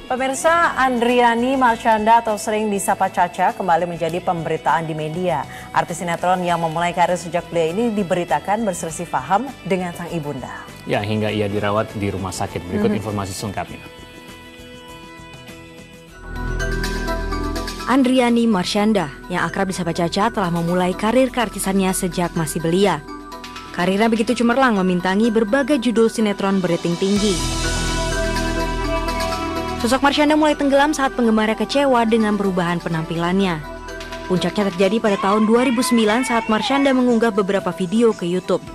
Pemirsa, Andriani Marshanda atau sering disapa Caca kembali menjadi pemberitaan di media. Artis sinetron yang memulai karir sejak belia ini diberitakan berselisih paham dengan sang ibunda. Ya, hingga ia dirawat di rumah sakit. Berikut informasi selengkapnya. Andriani Marshanda yang akrab disapa Caca telah memulai karir keartisannya sejak masih belia. Karirnya begitu cemerlang memintangi berbagai judul sinetron berating tinggi. Sosok Marshanda mulai tenggelam saat penggemarnya kecewa dengan perubahan penampilannya. Puncaknya terjadi pada tahun 2009 saat Marshanda mengunggah beberapa video ke YouTube.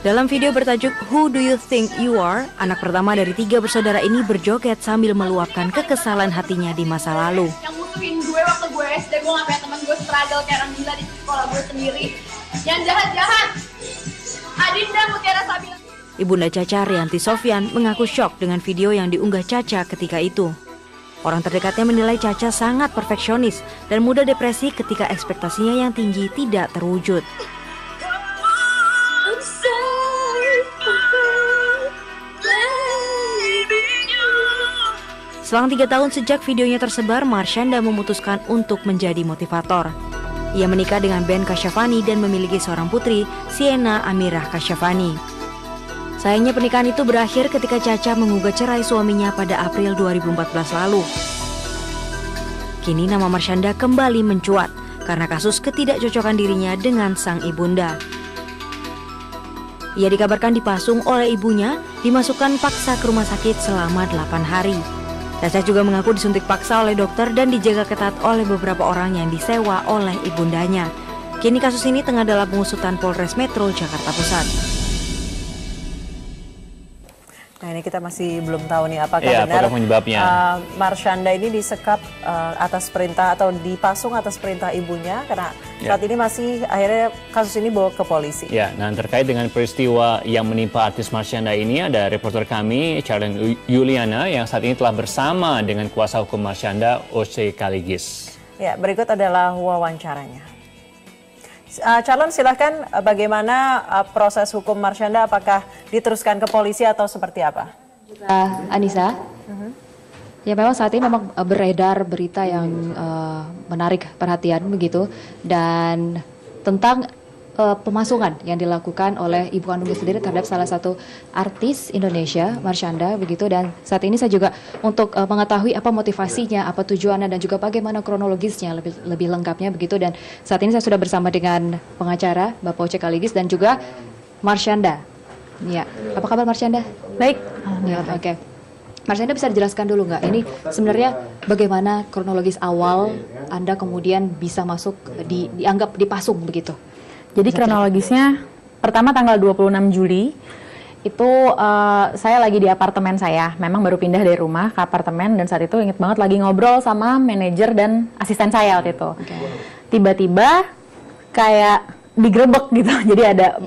Dalam video bertajuk Who Do You Think You Are, anak pertama dari 3 bersaudara ini berjoget sambil meluapkan kekesalan hatinya di masa lalu. Yang musuhin gue waktu gue SD, gue gak kayak temen gue struggle kayak orang gila di sekolah gue sendiri. Yang jahat-jahat, Adinda Mutiara Sabila. Ibunda Caca, Rianti Sofyan, mengaku syok dengan video yang diunggah Caca ketika itu. Orang terdekatnya menilai Caca sangat perfeksionis dan mudah depresi ketika ekspektasinya yang tinggi tidak terwujud. Selang 3 tahun sejak videonya tersebar, Marshanda memutuskan untuk menjadi motivator. Ia menikah dengan Ben Kasyafani dan memiliki seorang putri, Sienna Amirah Kasyafani. Sayangnya pernikahan itu berakhir ketika Caca menggugat cerai suaminya pada April 2014 lalu. Kini nama Marshanda kembali mencuat karena kasus ketidakcocokan dirinya dengan sang ibunda. Ia dikabarkan dipasung oleh ibunya, dimasukkan paksa ke rumah sakit selama 8 hari. Caca juga mengaku disuntik paksa oleh dokter dan dijaga ketat oleh beberapa orang yang disewa oleh ibundanya. Kini kasus ini tengah dalam pengusutan Polres Metro Jakarta Pusat. Nah, ini kita masih belum tahu nih apakah benar penyebabnya. Marshanda ini disekap atas perintah atau dipasung atas perintah ibunya karena saat ini masih akhirnya kasus ini bawa ke polisi. Ya, nah terkait dengan peristiwa yang menimpa artis Marshanda ini ada reporter kami Charlene Yuliana yang saat ini telah bersama dengan kuasa hukum Marshanda, Oce Kaligis. Ya, berikut adalah wawancaranya. Calon, silahkan bagaimana proses hukum Marshanda, apakah diteruskan ke polisi atau seperti apa? Anissa, ya memang saat ini memang beredar berita yang menarik perhatian begitu dan tentang pemasungan yang dilakukan oleh ibu kandungnya sendiri terhadap salah satu artis Indonesia, Marshanda begitu. Dan saat ini saya juga untuk mengetahui apa motivasinya, apa tujuannya dan juga bagaimana kronologisnya lebih lengkapnya begitu. Dan saat ini saya sudah bersama dengan pengacara Bapak Oce Kaligis dan juga Marshanda. Ya, apa kabar Marshanda? Baik. Ya, oke. Marshanda bisa dijelaskan dulu nggak? Ini sebenarnya bagaimana kronologis awal Anda kemudian bisa masuk dianggap dipasung begitu? Jadi kronologisnya pertama tanggal 26 Juli itu saya lagi di apartemen saya. Memang baru pindah dari rumah ke apartemen dan saat itu inget banget lagi ngobrol sama manajer dan asisten saya waktu itu. Tiba-tiba kayak digerebek gitu. Jadi ada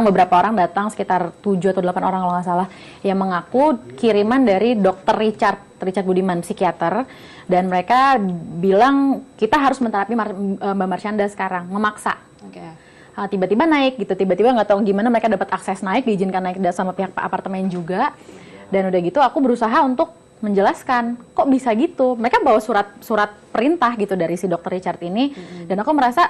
beberapa orang datang sekitar 7 atau 8 orang kalau nggak salah yang mengaku kiriman dari dokter Richard Budiman, psikiater, dan mereka bilang kita harus menterapi Mbak Marshanda sekarang, memaksa. Tiba-tiba naik gitu, tiba-tiba nggak tahu gimana mereka dapat akses naik, diizinkan naik sama pihak apartemen juga. Dan udah gitu aku berusaha untuk menjelaskan kok bisa gitu. Mereka bawa surat perintah gitu dari si dokter Richard ini, dan aku merasa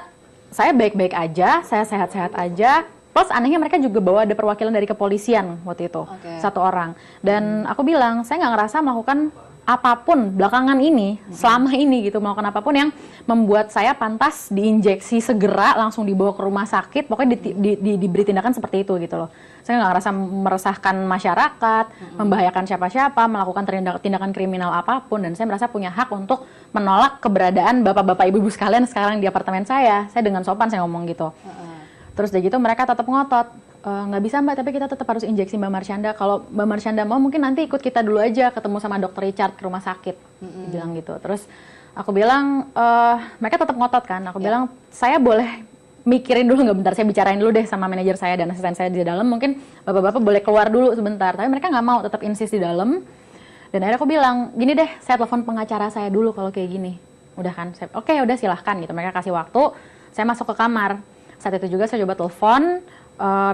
saya baik-baik aja, saya sehat-sehat aja. Plus anehnya mereka juga bawa ada perwakilan dari kepolisian waktu itu, 1 orang. Dan aku bilang saya nggak ngerasa melakukan apapun belakangan ini, selama ini gitu, melakukan apapun yang membuat saya pantas diinjeksi segera, langsung dibawa ke rumah sakit, pokoknya diberi tindakan seperti itu gitu loh. Saya nggak ngerasa meresahkan masyarakat, membahayakan siapa-siapa, melakukan tindakan kriminal apapun, dan saya merasa punya hak untuk menolak keberadaan bapak-bapak ibu-ibu sekalian sekarang di apartemen saya. Saya dengan sopan saya ngomong gitu. Terus dari gitu mereka tetap ngotot. Nggak bisa Mbak, tapi kita tetap harus injeksi Mbak Marshanda. Kalau Mbak Marshanda mau mungkin nanti ikut kita dulu aja ketemu sama dokter Richard ke rumah sakit. Bilang gitu. Terus aku bilang, mereka tetap ngotot kan. Aku bilang, saya boleh mikirin dulu nggak bentar, saya bicarain dulu deh sama manajer saya dan asisten saya di dalam. Mungkin bapak-bapak boleh keluar dulu sebentar. Tapi mereka nggak mau, tetap insist di dalam. Dan akhirnya aku bilang, gini deh, saya telepon pengacara saya dulu kalau kayak gini. Udah kan? Oke, udah silahkan gitu. Mereka kasih waktu, saya masuk ke kamar. Saat itu juga saya coba telepon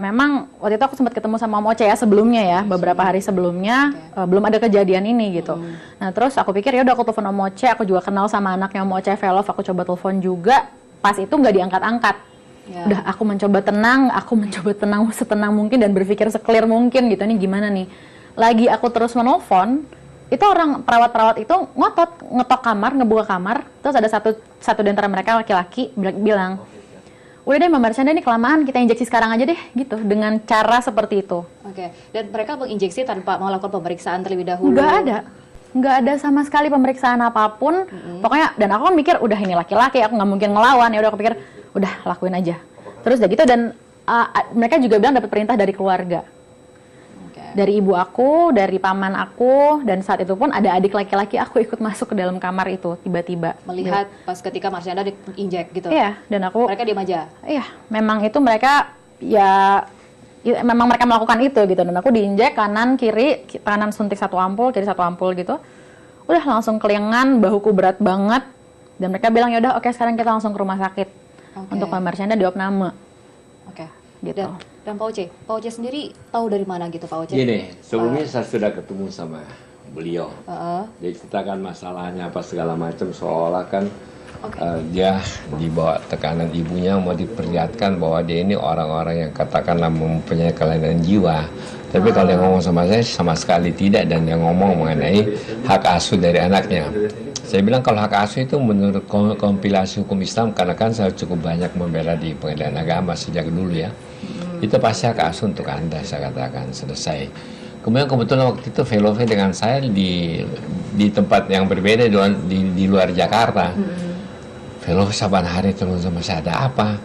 memang waktu itu aku sempat ketemu sama Om Oce ya sebelumnya ya, beberapa hari sebelumnya belum ada kejadian ini gitu. Nah terus aku pikir ya udah aku telepon Om Oce, aku juga kenal sama anaknya Om Oce Velov, aku coba telepon juga, pas itu nggak diangkat-angkat. Udah aku mencoba tenang setenang mungkin dan berpikir seklir mungkin gitu, ini gimana nih. Lagi aku terus menelpon, itu orang perawat-perawat itu ngotot, ngetok kamar, ngebuka kamar, terus ada satu di antara mereka laki-laki bilang, udah deh Mbak Marsyanda ini kelamaan, kita injeksi sekarang aja deh gitu, dengan cara seperti itu. Oke. Dan mereka menginjeksi tanpa melakukan pemeriksaan terlebih dahulu? Nggak ada sama sekali pemeriksaan apapun. Pokoknya, dan aku kan mikir udah ini laki-laki, aku nggak mungkin ngelawan, ya udah aku pikir udah lakuin aja. Terus udah gitu, dan mereka juga bilang dapat perintah dari keluarga. Dari ibu aku, dari paman aku, dan saat itu pun ada adik laki-laki aku ikut masuk ke dalam kamar itu tiba-tiba. Melihat pas ketika Marsyanda diinjek gitu? Iya, dan aku... Mereka diam aja? Iya, memang itu mereka, memang mereka melakukan itu gitu. Dan aku diinjek kanan, kiri, kanan suntik 1 ampul, kiri 1 ampul gitu. Udah langsung kelingan, bahuku berat banget. Dan mereka bilang, yaudah oke sekarang kita langsung ke rumah sakit. Untuk Mbak Marsyanda diopname. Oke. Gitu. Dan Pak Oce sendiri tahu dari mana gitu Pak Oce? Gini, sebelumnya saya sudah ketemu sama beliau. Jadi ceritakan masalahnya apa segala macam, seolah kan dia dibawa tekanan ibunya mau diperlihatkan bahwa dia ini orang-orang yang katakanlah mempunyai kelainan jiwa. Tapi kalau dia ngomong sama saya sama sekali tidak, dan dia ngomong mengenai hak asuh dari anaknya. Saya bilang kalau hak asuh itu menurut kompilasi hukum Islam, karena kan saya cukup banyak membela di pengadilan agama sejak dulu ya. Itu pasti hak asuh untuk Anda, saya katakan, selesai. Kemudian kebetulan waktu itu Velove dengan saya di tempat yang berbeda di luar Jakarta. Velove saban hari terus sama saya, ada apa?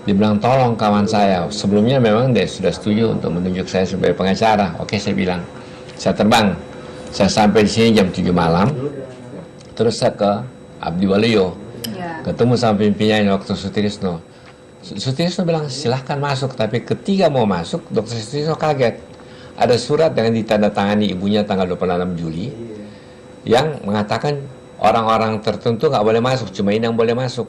Dia bilang, tolong kawan saya. Sebelumnya memang dia sudah setuju untuk menunjuk saya sebagai pengacara. Oke, saya bilang, saya terbang. Saya sampai di sini jam 7 malam. Terus saya ke Abdi Waluyo. Ketemu sama pimpinannya Dr. Sutrisno. Sutrisno bilang silahkan masuk, tapi ketika mau masuk Dr. Sutrisno kaget. Ada surat yang ditandatangani ibunya tanggal 26 Juli yang mengatakan orang-orang tertentu nggak boleh masuk, cuma ini yang boleh masuk.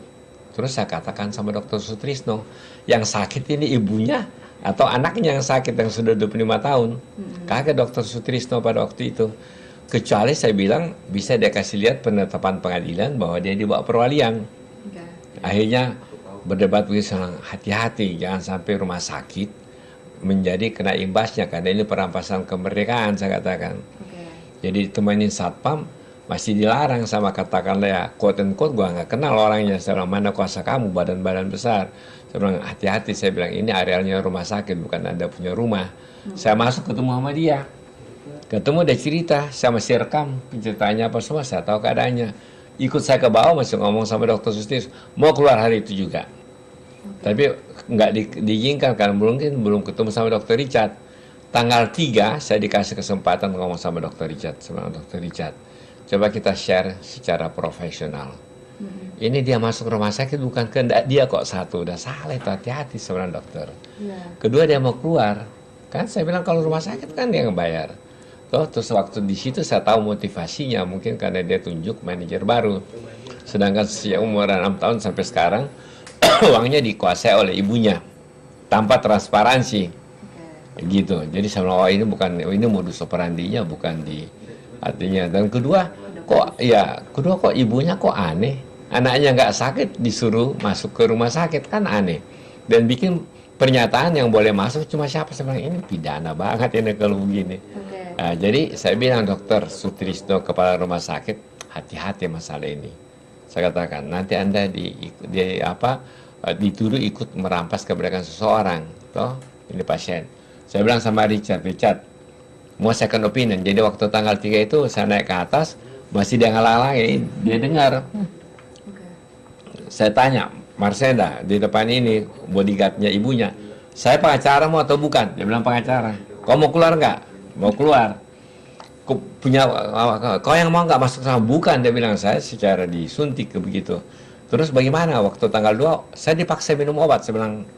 Terus saya katakan sama Dr. Sutrisno, yang sakit ini ibunya atau anaknya yang sakit yang sudah 25 tahun. Kaget Dr. Sutrisno pada waktu itu. Kecuali saya bilang bisa dia kasih lihat penetapan pengadilan bahwa dia dibawa perwalian. Akhirnya berdebat begitu, hati-hati jangan sampai rumah sakit menjadi kena imbasnya, karena ini perampasan kemerdekaan, saya katakan. Jadi ditemani satpam masih dilarang sama katakanlah ya quote and quote, gua nggak kenal orangnya, saya bilang mana kuasa kamu badan-badan besar. Saya bilang hati-hati, saya bilang ini arealnya rumah sakit bukan Anda punya rumah. Saya masuk ketemu sama dia, ketemu dia cerita, saya masih rekam ceritanya apa semua, saya tahu keadaannya. Ikut saya ke bawah masih ngomong sama Dr. Sustis, mau keluar hari itu juga. Tapi nggak diizinkan karena belum ketemu sama Dr. Richard. Tanggal 3 saya dikasih kesempatan ngomong sama Dr. Richard. Sama Dr. Richard, coba kita share secara profesional. Ini dia masuk rumah sakit bukan kehendak dia kok, satu. Udah salah itu, hati-hati sebenarnya dokter. Kedua dia mau keluar. Kan saya bilang kalau rumah sakit kan dia yang bayar. Terus waktu di situ saya tahu motivasinya, mungkin karena dia tunjuk manajer baru. Sedangkan sejak umur 6 tahun sampai sekarang uangnya dikuasai oleh ibunya tanpa transparansi. Gitu. Jadi saya bilang, oh ini bukan, ini modus operandinya bukan di artinya. Dan kedua kok ibunya kok aneh. Anaknya nggak sakit disuruh masuk ke rumah sakit, kan aneh. Dan bikin pernyataan yang boleh masuk cuma siapa, saya bilang ini pidana banget ini kalau begini. Nah, jadi saya bilang Dr. Sutrisno kepala rumah sakit, hati-hati masalah ini. Saya katakan nanti Anda dituduh ikut merampas kemerdekaan seseorang, toh ini pasien. Saya bilang sama Richard, mau second opinion. Jadi waktu tanggal 3 itu saya naik ke atas, masih dia ngalang-langin, dia dengar. Saya tanya, Marsyanda di depan ini bodyguardnya ibunya, saya pengacara mau atau bukan? Dia bilang pengacara. Kau mau keluar nggak? Mau keluar. Kau yang mau nggak masuk sama? Bukan, dia bilang, saya secara disuntik begitu. Terus bagaimana waktu tanggal 2 saya dipaksa minum obat, saya bilang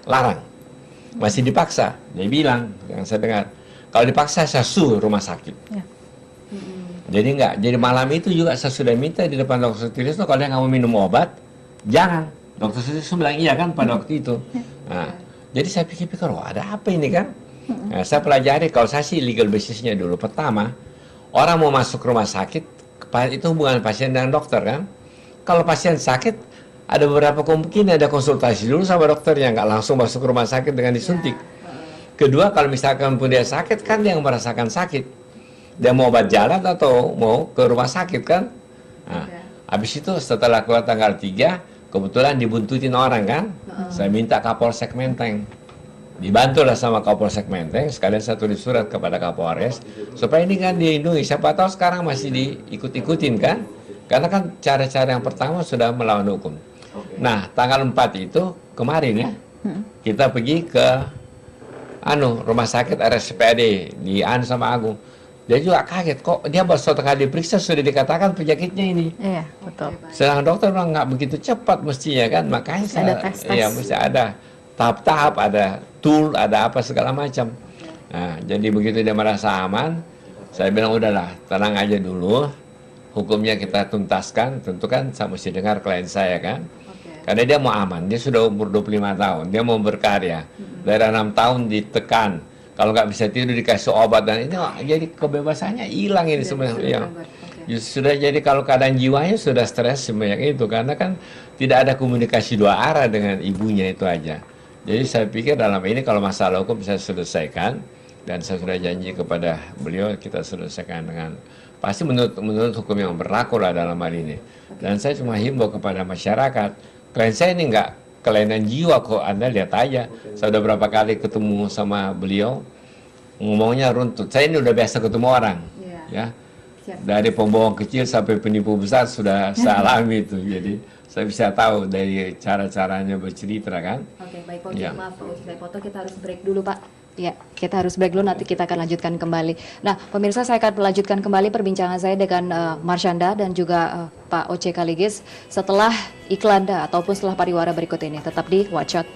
larang. Masih dipaksa, dia bilang, yang saya dengar, kalau dipaksa saya suruh rumah sakit. Jadi enggak, jadi malam itu juga saya sudah minta di depan Dr. Sutrisno, kalau dia nggak mau minum obat, jangan. Dr. Sutrisno bilang iya kan pada waktu itu. Nah, Jadi saya pikir-pikir, oh ada apa ini kan? Nah, saya pelajari, kalau saya sih legal basisnya dulu. Pertama, orang mau masuk rumah sakit, itu hubungan pasien dengan dokter kan? Kalau pasien sakit, ada beberapa kemungkinan ada konsultasi dulu sama dokternya, nggak langsung masuk rumah sakit dengan disuntik. Kedua, kalau misalkan pun dia sakit, kan dia yang merasakan sakit. Dia mau obat jalan atau mau ke rumah sakit kan? Nah, habis itu setelah keluar tanggal 3, kebetulan dibuntutin orang kan? Saya minta Kapolsek Menteng. Dibantulah sama Kapolsek Menteng, sekalian saya tulis surat kepada Kapolres, supaya ini kan dilindungi. Siapa tahu sekarang masih diikut-ikutin kan? Karena kan cara-cara yang pertama sudah melawan hukum. Nah, tanggal 4 itu kemarin ya, kita pergi ke rumah sakit RSPAD di sama Agung. Dia juga kaget, kok dia baru satu kali diperiksa sudah dikatakan penyakitnya ini. Iya, betul. Sedangkan dokter bilang nggak begitu cepat mestinya kan, makanya ada tes. Ya mesti ada tahap-tahap, ada tool, ada apa segala macam. Nah, jadi begitu dia merasa aman, saya bilang udahlah, tenang aja dulu, hukumnya kita tuntaskan. Tentu kan saya mesti dengar klien saya kan, karena dia mau aman, dia sudah umur 25 tahun, dia mau berkarya. Dari 6 tahun ditekan, kalau nggak bisa tidur dikasih obat, dan ini jadi kebebasannya hilang ini sebenarnya. Ya. Sudah jadi kalau keadaan jiwanya sudah stres sebanyak itu, karena kan tidak ada komunikasi dua arah dengan ibunya itu aja. Jadi saya pikir dalam ini kalau masalah hukum bisa selesaikan, dan saya sudah janji kepada beliau kita selesaikan dengan pasti menurut hukum yang berlaku lah dalam hal ini. Dan saya cuma himbau kepada masyarakat, klien saya ini nggak kelainan jiwa kok, Anda lihat aja. Saya udah berapa kali ketemu sama beliau, ngomongnya runtut. Saya ini udah biasa ketemu orang, ya. Dari pembohong kecil sampai penipu besar sudah saya alami itu. Jadi saya bisa tahu dari cara-caranya bercerita kan. Oke, baik Pak Uci, maaf Pak Uci, saya potong, kita harus break dulu Pak. Ya, kita harus break dulu, nanti kita akan lanjutkan kembali. Nah, pemirsa, saya akan melanjutkan kembali perbincangan saya dengan Marsyanda dan juga Pak Oce Kaligis setelah iklan ataupun setelah pariwara berikut ini. Tetap di Watch Out.